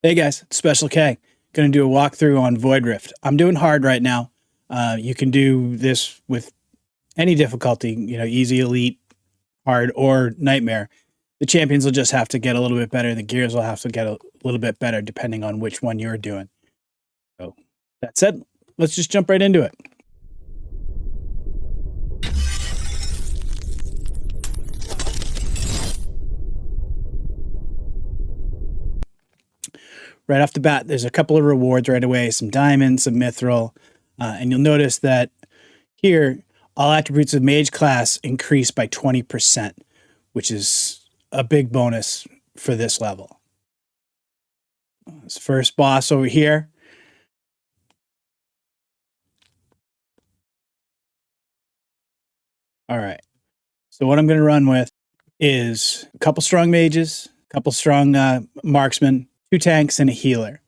Hey guys, it's Special K. Going to do a walkthrough on Void Rift. I'm doing hard right now. You can do this with any difficulty, easy, elite, hard, or nightmare. The champions will just have to get a little bit better. The gears will have to get a little bit better depending on which one you're doing. So that said, let's just jump right into it. Right off the bat, there's a couple of rewards right away, some diamonds, some mithril, and you'll notice that here, all attributes of mage class increase by 20%, which is a big bonus for this level. This first boss over here. All right. So what I'm going to run with is a couple strong mages, a couple strong marksmen, 2 tanks, and a healer.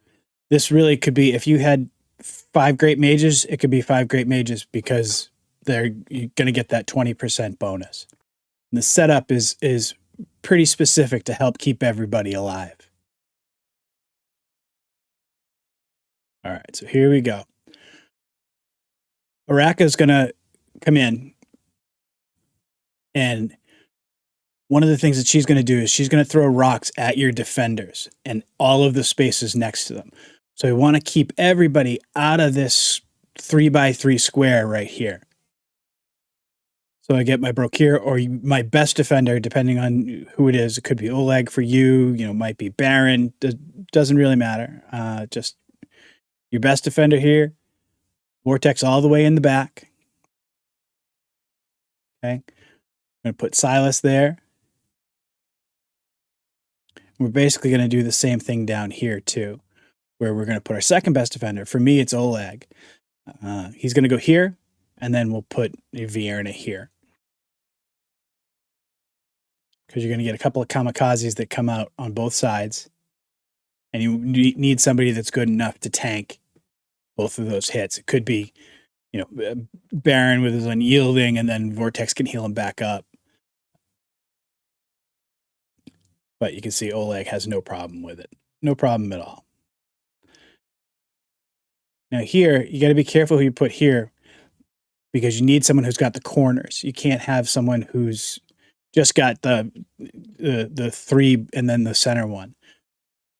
This really could be, if you had 5 great mages, it could be 5 great mages because you're going to get that 20% bonus. And the setup is pretty specific to help keep everybody alive. All right, so here we go. Araka is going to come in, and one of the things that she's going to do is she's going to throw rocks at your defenders and all of the spaces next to them. So we want to keep everybody out of this 3x3 square right here. So I get my Brokir or my best defender, depending on who it is. It could be Oleg for you, might be Baron. Doesn't really matter. Just your best defender here. Vortex all the way in the back. Okay. I'm going to put Silas there. We're basically going to do the same thing down here too, where we're going to put our second best defender. For me, it's Oleg. He's going to go here, and then we'll put Vierna here. Because you're going to get a couple of kamikazes that come out on both sides. And you need somebody that's good enough to tank both of those hits. It could be, Baron with his unyielding, and then Vortex can heal him back up. But you can see Oleg has no problem with it. No problem at all. Now here, you got to be careful who you put here because you need someone who's got the corners. You can't have someone who's just got the 3 and then the center one.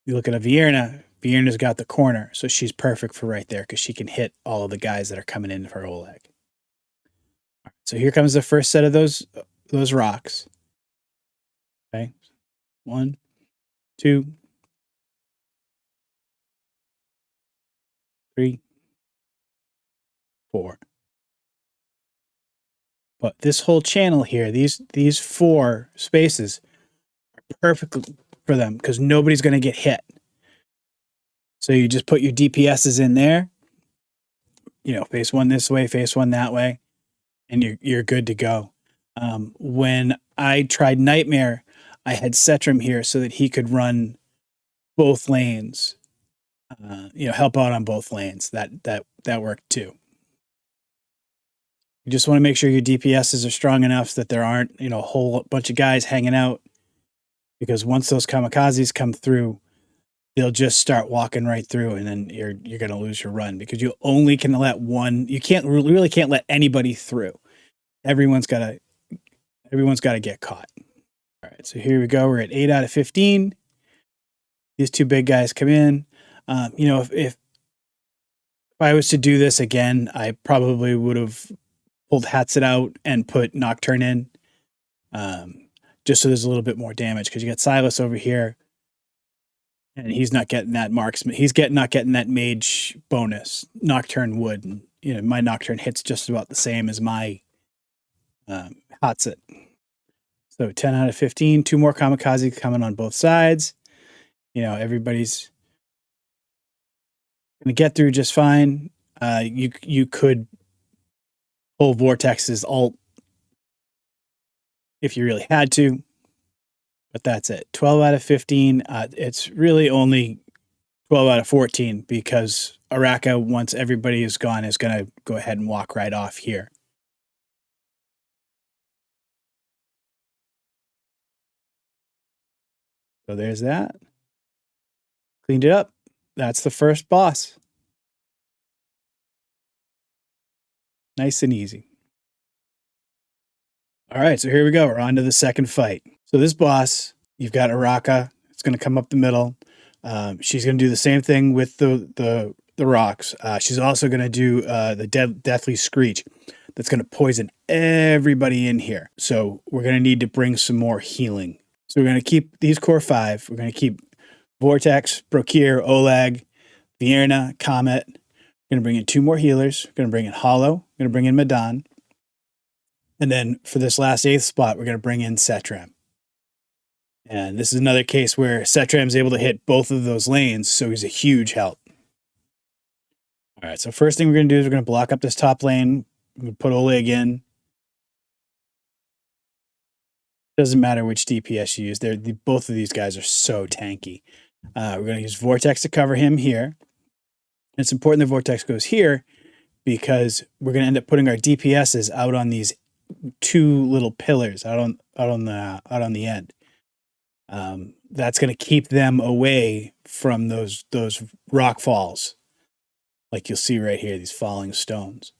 You look at a Vierna. Vierna's got the corner, so she's perfect for right there because she can hit all of the guys that are coming in for Oleg. Right, so here comes the first set of those rocks. Okay, 1, 2, 3, 4. But this whole channel here, these 4 spaces are perfect for them because nobody's going to get hit. So you just put your DPSs in there, face one this way, face one that way, and you're good to go. When I tried Nightmare, I had Setram here so that he could run both lanes, help out on both lanes. That worked too. You just want to make sure your DPSs are strong enough that there aren't, a whole bunch of guys hanging out, because once those kamikazes come through, they'll just start walking right through, and then you're going to lose your run because you only can let one. You really can't let anybody through. Everyone's got to get caught. All right, so here we go. We're at 8 out of 15. These 2 big guys come in. If I was to do this again, I probably would have pulled Hatset out and put Nocturne in, just so there's a little bit more damage because you got Silas over here. And he's not getting that marksman. He's not getting that mage bonus. Nocturne would. And, my Nocturne hits just about the same as my Hatset. So 10 out of 15. 2 more kamikaze coming on both sides. Everybody's going to get through just fine. You could pull Vortex's ult if you really had to. But that's it. 12 out of 15. It's really only 12 out of 14 because Araka, once everybody is gone, is going to go ahead and walk right off here. So there's that. Cleaned it up. That's the first boss. Nice and easy. All right, so here we go. We're on to the second fight. So this boss, you've got Araka. It's going to come up the middle. She's going to do the same thing with the rocks. She's also going to do the deathly screech. That's going to poison everybody in here. So we're going to need to bring some more healing. So we're going to keep these core 5. We're going to keep Vortex, Brokir, Oleg, Vierna, Comet. We're going to bring in 2 more healers. We're going to bring in Hollow. We're going to bring in Madan. And then for this last 8th spot, we're going to bring in Setram. And this is another case where Setram's able to hit both of those lanes, so he's a huge help. All right, so first thing we're going to do is we're going to block up this top lane. We're going to put Oleg in. Doesn't matter which DPS you use. Both of these guys are so tanky. We're going to use Vortex to cover him here. It's important that Vortex goes here because we're going to end up putting our DPSs out on these 2 little pillars out on the end. That's going to keep them away from those rock falls, like you'll see right here, these falling stones.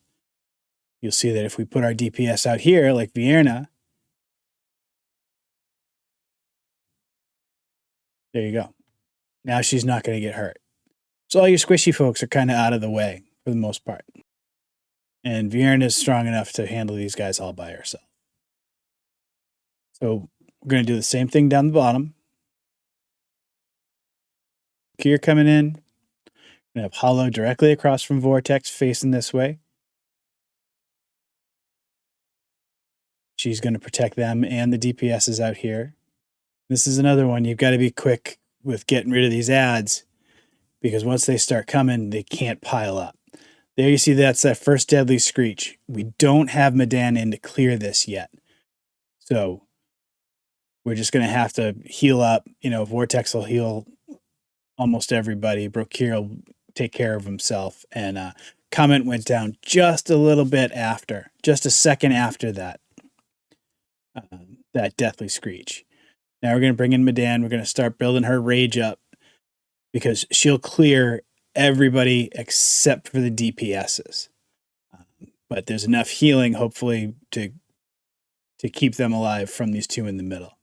You'll see that if we put our DPS out here, like Vierna, there you go. Now she's not going to get hurt. So all your squishy folks are kind of out of the way for the most part. And Vierna is strong enough to handle these guys all by herself. So we're going to do the same thing down the bottom. Kier coming in. We're going to have Hollow directly across from Vortex facing this way. She's going to protect them and the DPSs out here. This is another one. You've got to be quick with getting rid of these ads because once they start coming, they can't pile up. There you see that's that first deadly screech. We don't have Madan in to clear this yet. So we're just going to have to heal up. Vortex will heal almost everybody. Brokir will take care of himself. And Comment went down just a little bit after, just a second after that deathly screech. Now we're going to bring in Madan. We're going to start building her rage up because she'll clear everybody except for the DPSs. But there's enough healing, hopefully, to keep them alive from these 2 in the middle.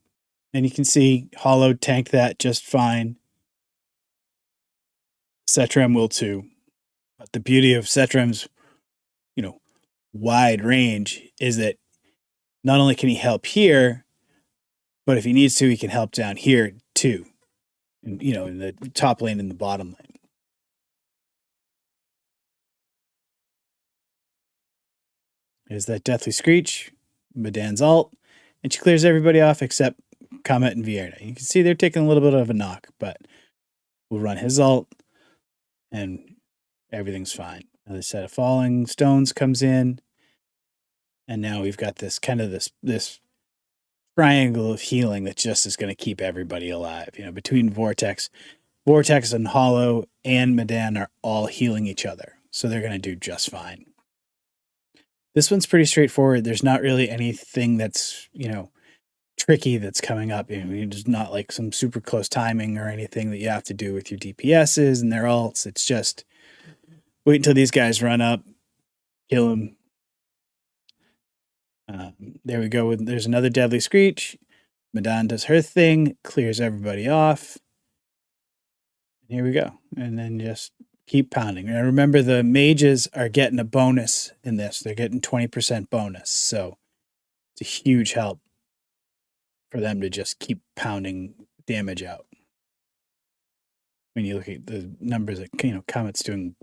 And you can see Hollow tanked that just fine. Setram will too. But the beauty of Setram's, wide range is that not only can he help here, but if he needs to, he can help down here too. And, in the top lane and the bottom lane. There's that deathly screech, Madan's ult, and she clears everybody off except Comet and Vierna. You can see they're taking a little bit of a knock, but we'll run his ult and everything's fine. Another set of falling stones comes in, and now we've got this kind of this triangle of healing that just is going to keep everybody alive. Between Vortex and Hollow and Madan are all healing each other, so they're going to do just fine. This one's pretty straightforward. There's not really anything that's, tricky that's coming up. There's not like some super close timing or anything that you have to do with your DPSs and their ults. It's just wait until these guys run up, kill them. There we go. There's another deadly screech. Madan does her thing, clears everybody off. And here we go. And then just keep pounding. And remember, the mages are getting a bonus in this. They're getting 20% bonus. So it's a huge help for them to just keep pounding damage out. When you look at the numbers that, Comet's doing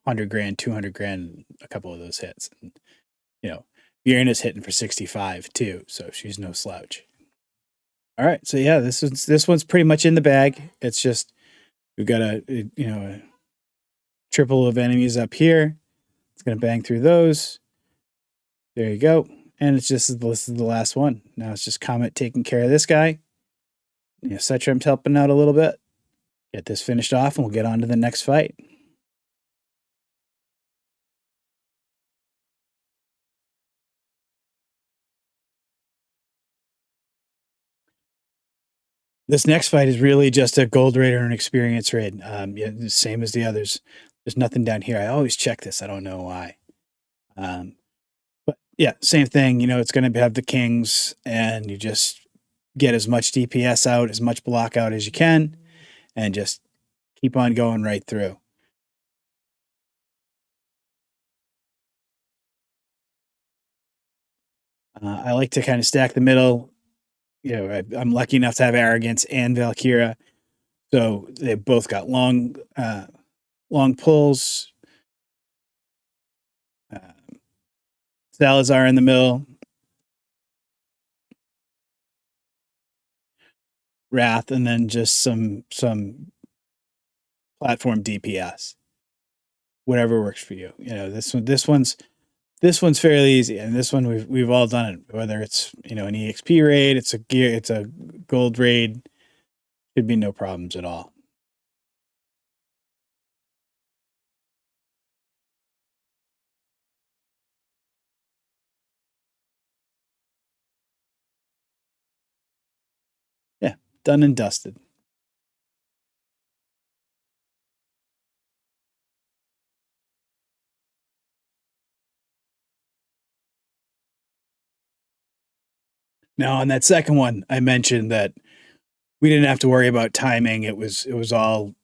100 grand, 200 grand, a couple of those hits. And, Vierna's hitting for 65 too. So she's no slouch. All right. So yeah, this one's pretty much in the bag. It's just, we've got a triple of enemies up here. It's going to bang through those. There you go. And this is the last one. Now it's just Comet taking care of this guy. Setram's helping out a little bit. Get this finished off and we'll get on to the next fight. This next fight is really just a gold raid or an experience raid. Yeah, the same as the others. There's nothing down here. I always check this. I don't know why. But yeah, same thing. It's going to have the kings, and you just get as much DPS out, as much block out as you can, and just keep on going right through. I like to kind of stack the middle. I'm lucky enough to have Arrogance and Valkyria, so they both got long pulls. Salazar in the middle, Wrath, and then just some platform DPS. Whatever works for you. This one's fairly easy, and this one we've all done it. Whether it's an EXP raid, it's a gold raid, should be no problems at all. Yeah, done and dusted. Now, on that second one, I mentioned that we didn't have to worry about timing. It was all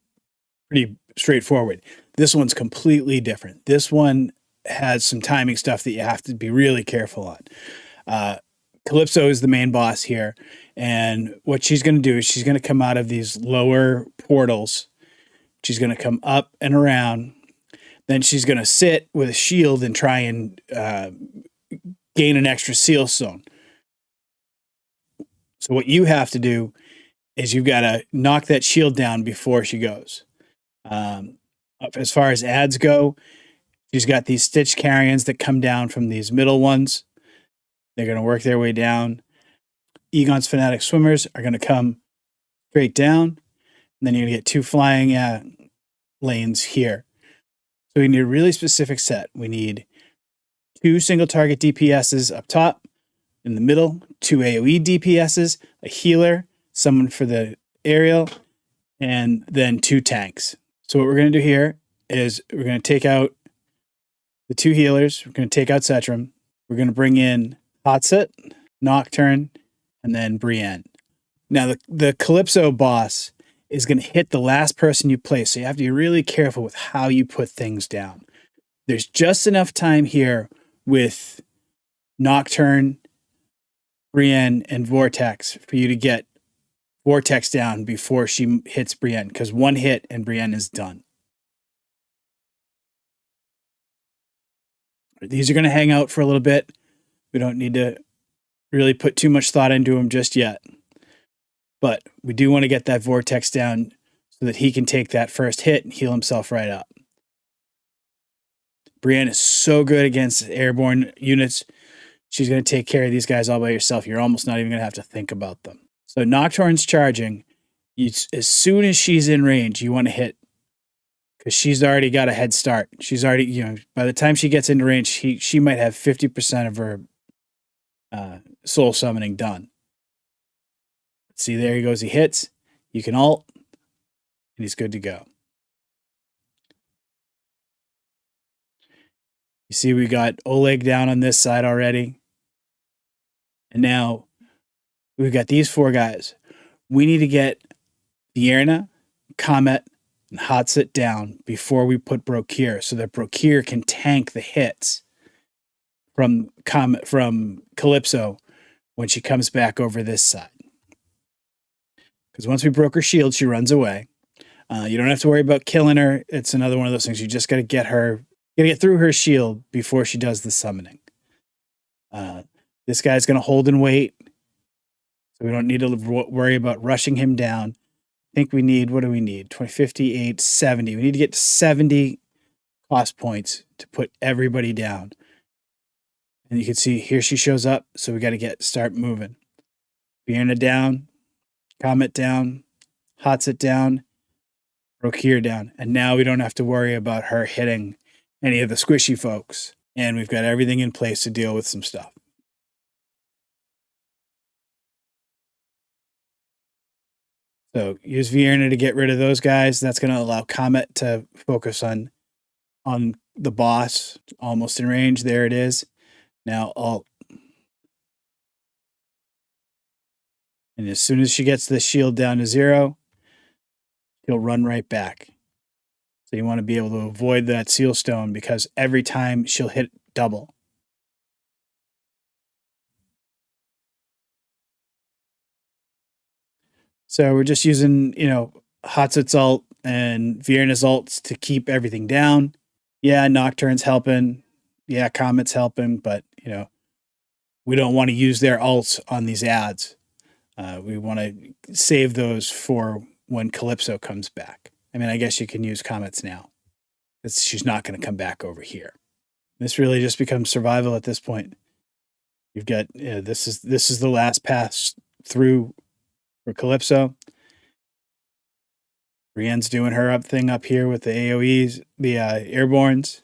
pretty straightforward. This one's completely different. This one has some timing stuff that you have to be really careful on. Calypso is the main boss here, and what she's going to do is she's going to come out of these lower portals. She's going to come up and around. Then she's going to sit with a shield and try and gain an extra seal zone. So what you have to do is you've got to knock that shield down before she goes. As far as ads go, she's got these stitch carrions that come down from these middle ones. They're going to work their way down. Egon's Fanatic Swimmers are going to come straight down. And then you're going to get 2 flying lanes here. So we need a really specific set. We need 2 single target DPSs up top. In the middle, 2 AoE DPSs, a healer, someone for the aerial, and then 2 tanks. So what we're going to do here is we're going to take out the 2 healers. We're going to take out Setram. We're going to bring in Hotset, Nocturne, and then Brienne. Now, the Calypso boss is going to hit the last person you place, so you have to be really careful with how you put things down. There's just enough time here with Nocturne, Brienne, and Vortex for you to get Vortex down before she hits Brienne, because 1 hit and Brienne is done. These are going to hang out for a little bit. We don't need to really put too much thought into them just yet. But we do want to get that Vortex down so that he can take that first hit and heal himself right up. Brienne is so good against airborne units. She's going to take care of these guys all by herself. You're almost not even going to have to think about them. So Nocturne's charging. As soon as she's in range, you want to hit, because she's already got a head start. She's already, by the time she gets into range, she might have 50% of her soul summoning done. See, there he goes. He hits. You can ult, and he's good to go. You see, we got Oleg down on this side already. And now we've got these 4 guys. We need to get Vierna, Comet, and Hotset down before we put Brokir, so that Brokir can tank the hits from Calypso when she comes back over this side. Because once we broke her shield, she runs away. You don't have to worry about killing her. It's another one of those things. You just got to get through her shield before she does the summoning. This guy's going to hold and wait, so we don't need to worry about rushing him down. I think we need, what do we need? 58, 70. We need to get to 70 cost points to put everybody down. And you can see here she shows up, so we got to start moving. Vierna down, Comet down, Hotset down, Brokir down. And now we don't have to worry about her hitting any of the squishy folks. And we've got everything in place to deal with some stuff. So use Vierna to get rid of those guys. That's going to allow Comet to focus on the boss, almost in range. There it is. Now Alt. And as soon as she gets the shield down to 0, he'll run right back. So you want to be able to avoid that seal stone because every time she'll hit double. So we're just using, Hatsut's ult and Vierna's ults to keep everything down. Yeah, Nocturne's helping. Yeah, Comet's helping, but we don't want to use their ults on these ads. We want to save those for when Calypso comes back. I mean, I guess you can use Comets now. She's not going to come back over here. This really just becomes survival at this point. You've got this is the last pass through for Calypso. Brienne's doing her thing up here with the AoEs, the airbornes.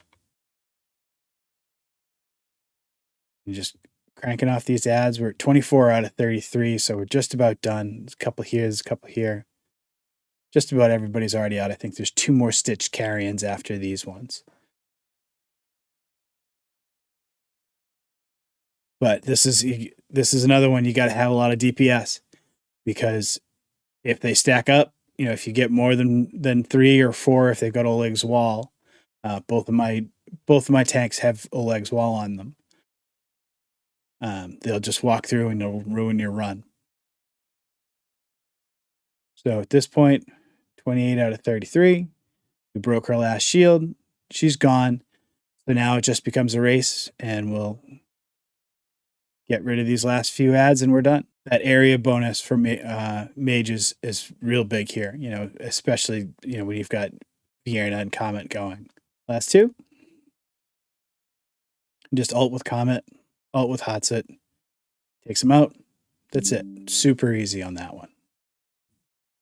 And just cranking off these ads. We're at 24 out of 33, so we're just about done. There's a couple here, there's a couple here. Just about everybody's already out. I think there's 2 more stitched carrions after these ones. But this is another one you got to have a lot of DPS, because if they stack up, if you get more than 3 or 4, if they've got Oleg's Wall, both of my tanks have Oleg's Wall on them. They'll just walk through and they'll ruin your run. So at this point, 28 out of 33. We broke her last shield. She's gone. So now it just becomes a race, and we'll get rid of these last few ads and we're done. That area bonus for mages is real big here, especially, when you've got Vierna and Comet going. Last 2. Just ult with Comet, ult with Hatsut. Takes him out. That's it. Super easy on that one.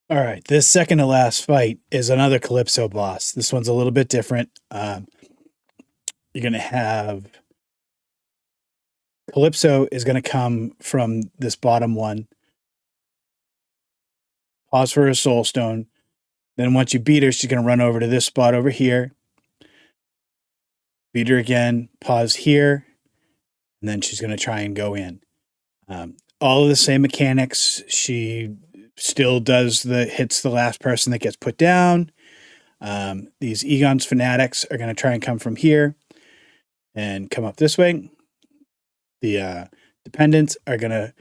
All right, this second to last fight is another Calypso boss. This one's a little bit different. You're going to have Calypso is going to come from this bottom one. Pause for a soul stone. Then once you beat her, she's going to run over to this spot over here. Beat her again. Pause here. And then she's going to try and go in. All of the same mechanics. She still hits the last person that gets put down. These Egon's Fanatics are going to try and come from here and come up this way. The Dependents are going to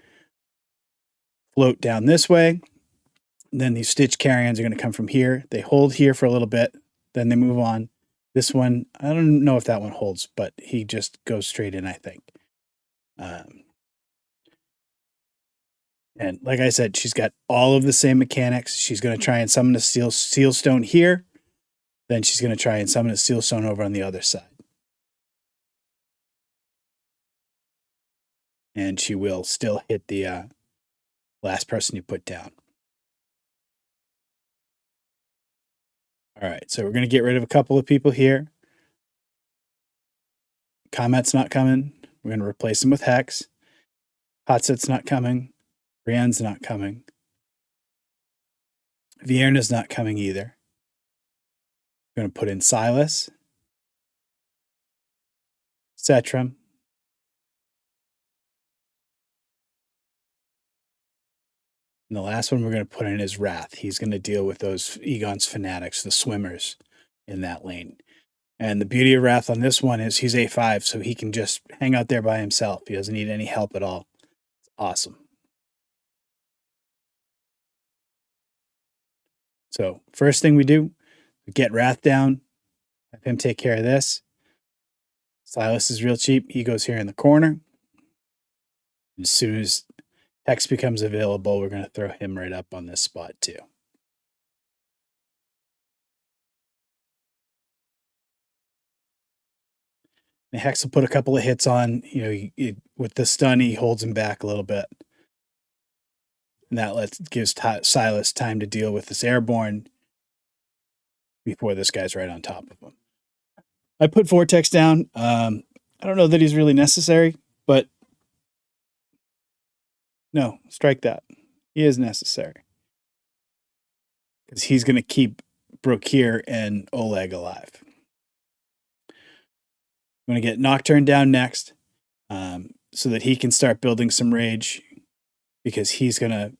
float down this way. And then these Stitch Carrions are going to come from here. They hold here for a little bit. Then they move on. This one, I don't know if that one holds, but he just goes straight in, I think. And like I said, she's got all of the same mechanics. She's going to try and summon a seal stone here. Then she's going to try and summon a seal stone over on the other side. And she will still hit the last person you put down. All right, so we're going to get rid of a couple of people here. Comet's not coming. We're going to replace him with Hex. Hatsut's not coming. Brienne's not coming. Vierna's not coming either. We're going to put in Silas. Cetrum. And the last one we're going to put in is Wrath. He's going to deal with those Egon's Fanatics, the swimmers in that lane. And the beauty of Wrath on this one is he's A5, so he can just hang out there by himself. He doesn't need any help at all. It's awesome. So first thing we do, we get Wrath down, have him take care of this. Silas is real cheap. He goes here in the corner. As soon as Hex becomes available, we're going to throw him right up on this spot too. And Hex will put a couple of hits on, with the stun, he holds him back a little bit. And that gives Silas time to deal with this airborne before this guy's right on top of him. I put Vortex down. I don't know that he's really necessary, but no, strike that. He is necessary. because he's going to keep Brokir and Oleg alive. I'm going to get Nocturne down next, so that he can start building some rage, because he's gonna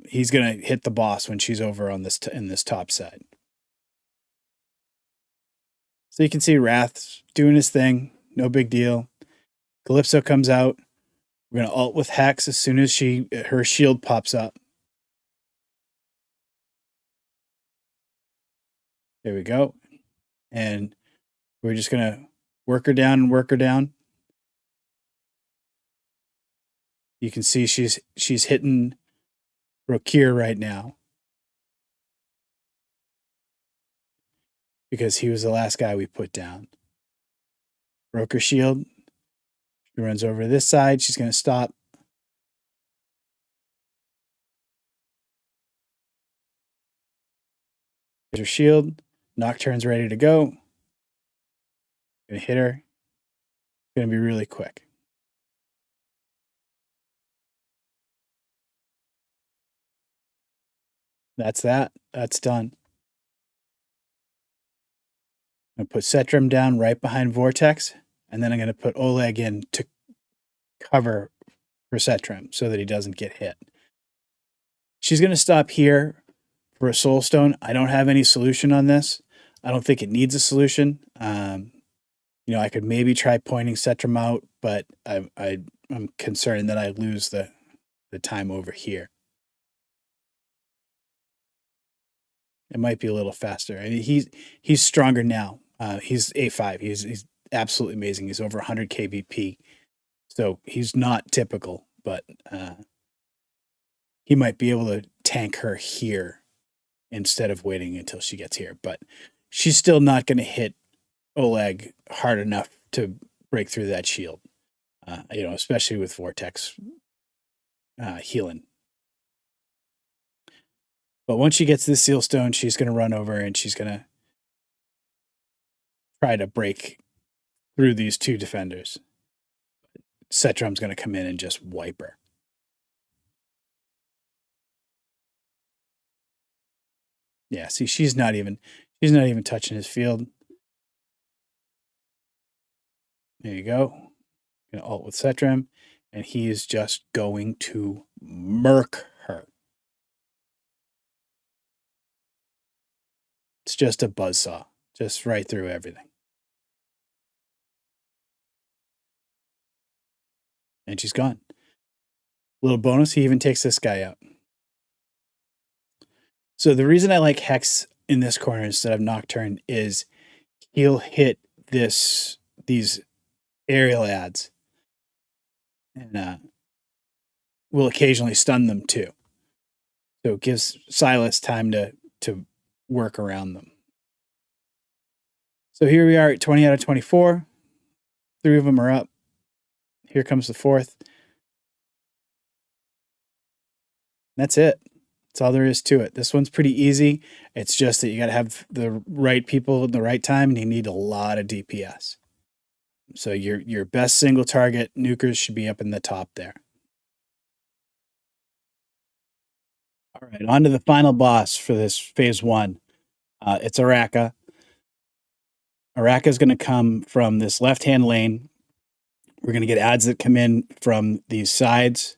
hit the boss when she's over on this in this top side. So you can see Wrath doing his thing, no big deal. Calypso comes out. We're gonna ult with Hex as soon as her shield pops up. There we go. And we're just gonna work her down and work her down. You can see she's hitting Brokir right now, because he was the last guy we put down. Broke her shield. She runs over to this side. She's going to stop. Here's her shield. Nocturne's ready to go. Gonna hit her. Gonna be really quick. That's that. That's done. I'm gonna put Setram down right behind Vortex, and then I'm gonna put Oleg in to cover for Setram so that he doesn't get hit. She's gonna stop here for a Soul Stone. I don't have any solution on this. I don't think it needs a solution. I could maybe try pointing Setram out, but I'm concerned that I lose the time over here. It might be a little faster. I mean, he's stronger now. He's A5. He's absolutely amazing. He's over 100 kbp. So he's not typical, but he might be able to tank her here instead of waiting until she gets here. But she's still not going to hit Oleg hard enough to break through that shield, especially with Vortex healing. But once she gets this Seal Stone, she's going to run over and she's going to try to break through these two defenders. Setram's going to come in and just wipe her. Yeah, see, she's not even touching his field. There you go. Gonna ult with Setram, and he is just going to murk her. It's just a buzzsaw, just right through everything. And she's gone. Little bonus, he even takes this guy out. So the reason I like Hex in this corner instead of Nocturne is he'll hit these aerial ads, and will occasionally stun them too. So it gives Silas time to work around them. So here we are at 20 out of 24. 3 of them are up. Here comes the 4th. That's it. That's all there is to it. This one's pretty easy. It's just that you got to have the right people at the right time, and you need a lot of DPS. So your best single target nukers should be up in the top there. All right, on to the final boss for this phase 1. It's Araka. Araka is going to come from this left-hand lane. We're going to get ads that come in from these sides.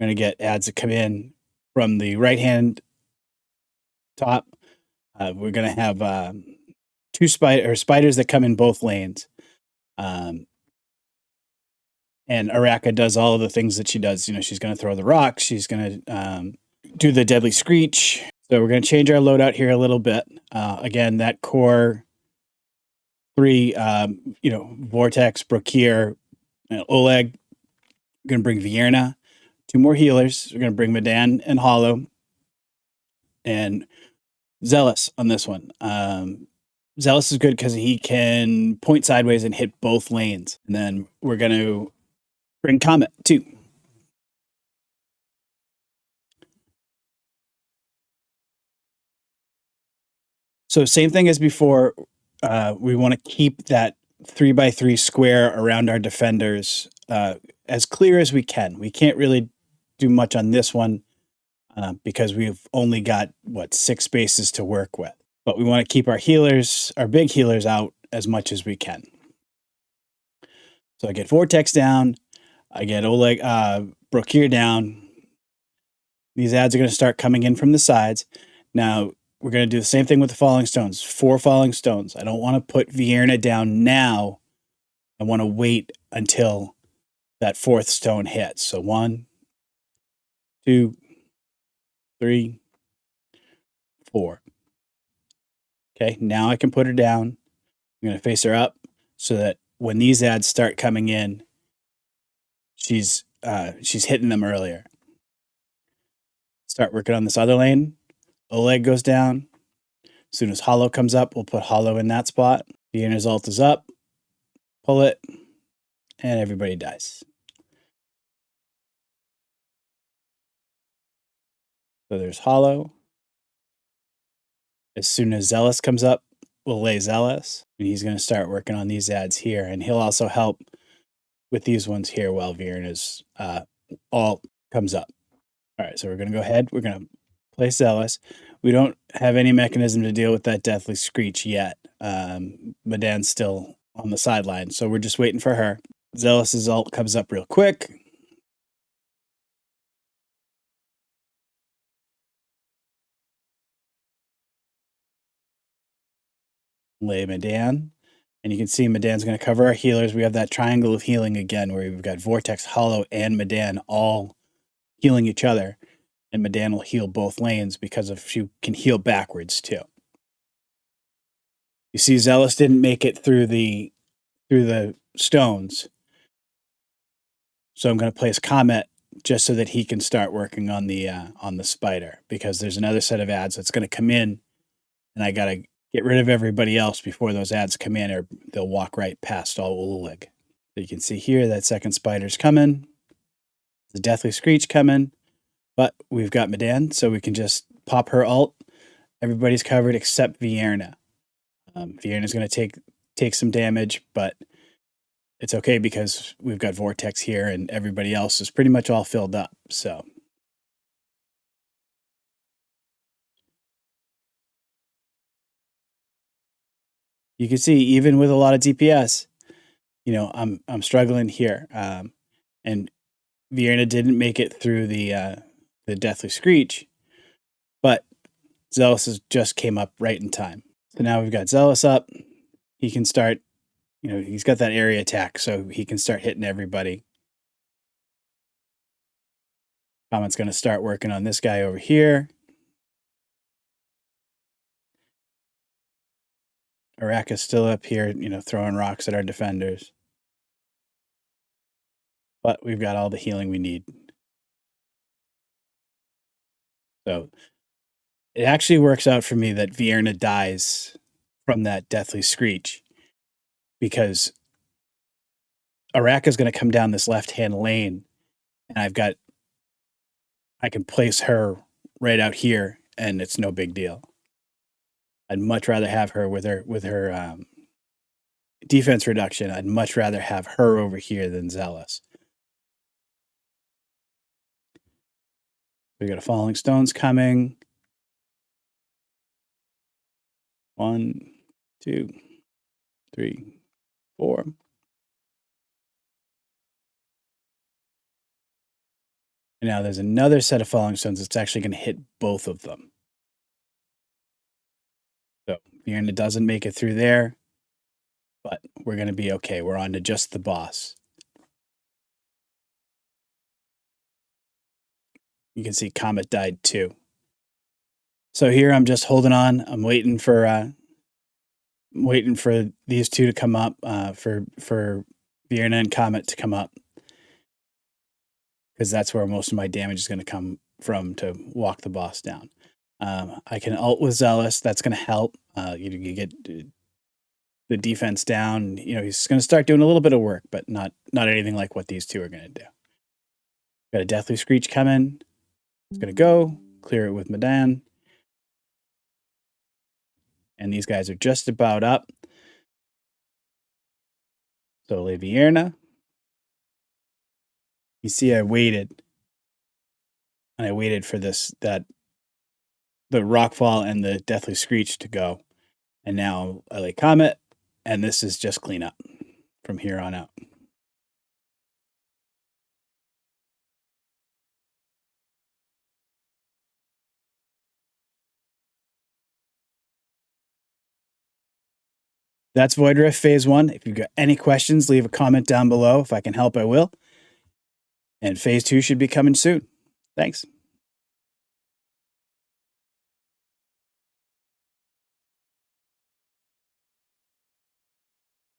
We're going to get ads that come in from the right-hand top. We're going to have 2 spiders that come in both lanes. And Araka does all of the things that she does. She's going to throw the rocks. She's going to do the deadly screech. So we're going to change our loadout here a little bit. Again, that core 3, Vortex, Brokir, Oleg. We're going to bring Vierna. 2 more healers. We're going to bring Medan and Hollow. And Zealous on this one. Zealous is good because he can point sideways and hit both lanes. And then we're going to bring Comet too. So same thing as before. We want to keep that 3x3 square around our defenders as clear as we can. We can't really do much on this one because we've only got, 6 spaces to work with. But we want to keep our healers, our big healers, out as much as we can. So I get Vortex down. I get Oleg, Brokir down. These ads are going to start coming in from the sides. Now, we're going to do the same thing with the falling stones. 4 falling stones. I don't want to put Vierna down now. I want to wait until that 4th stone hits. So 1, 2, 3, 4. Okay, now I can put her down. I'm going to face her up so that when these ads start coming in, she's hitting them earlier. Start working on this other lane. Oleg goes down. As soon as Hollow comes up, we'll put Hollow in that spot. The inner ult is up. Pull it. And everybody dies. So there's Hollow. As soon as Zealous comes up, we'll lay Zealous. And he's going to start working on these ads here. And he'll also help with these ones here while Vierna's ult comes up. All right, so we're going to go ahead. We're going to place Zealous. We don't have any mechanism to deal with that Deathly Screech yet. Madan's still on the sideline, so we're just waiting for her. Zealous's ult comes up real quick. Lay Madan. And you can see Madan's going to cover our healers. We have that triangle of healing again where we've got Vortex, Hollow, and Madan all healing each other. And Madan will heal both lanes because she can heal backwards too. You see Zealous didn't make it through the stones. So I'm going to place Comet just so that he can start working on the spider, because there's another set of ads that's going to come in, and I got to get rid of everybody else before those ads come in, or they'll walk right past all Oleg. So you can see here that second spider's coming. The Deathly Screech coming, but we've got Madan, so we can just pop her ult. Everybody's covered except Vierna. Vierna's going to take some damage, but it's okay because we've got Vortex here and everybody else is pretty much all filled up. So you can see, even with a lot of DPS, I'm struggling here. And Vierna didn't make it through the Deathly Screech, but Zealous just came up right in time. So now we've got Zealous up. He can start, he's got that area attack, so he can start hitting everybody. Comet's going to start working on this guy over here. Araka's still up here, throwing rocks at our defenders. But we've got all the healing we need. So it actually works out for me that Vierna dies from that Deathly Screech, because Araka's going to come down this left-hand lane, and I can place her right out here, and it's no big deal. I'd much rather have her with her defense reduction. I'd much rather have her over here than Zealous. We got a Falling Stones coming. 1, 2, 3, 4. And now there's another set of Falling Stones that's actually going to hit both of them. So Vierna doesn't make it through there, but we're going to be okay. We're on to just the boss. You can see Comet died too. So here I'm just holding on. I'm waiting for these two to come up, for Vierna and Comet to come up, because that's where most of my damage is going to come from to walk the boss down. I can ult with Zealous. That's going to help. You get the defense down. He's going to start doing a little bit of work, but not anything like what these two are going to do. Got a Deathly Screech coming. It's going to go clear it with Madan. And these guys are just about up. So lay Vierna. You see I waited and I waited for the rockfall and the deathly screech to go, and now LA Comet, and this is just cleanup from here on out. That's Void Rift Phase 1. If you've got any questions, leave a comment down below. If I can help, I will. And Phase 2 should be coming soon. Thanks.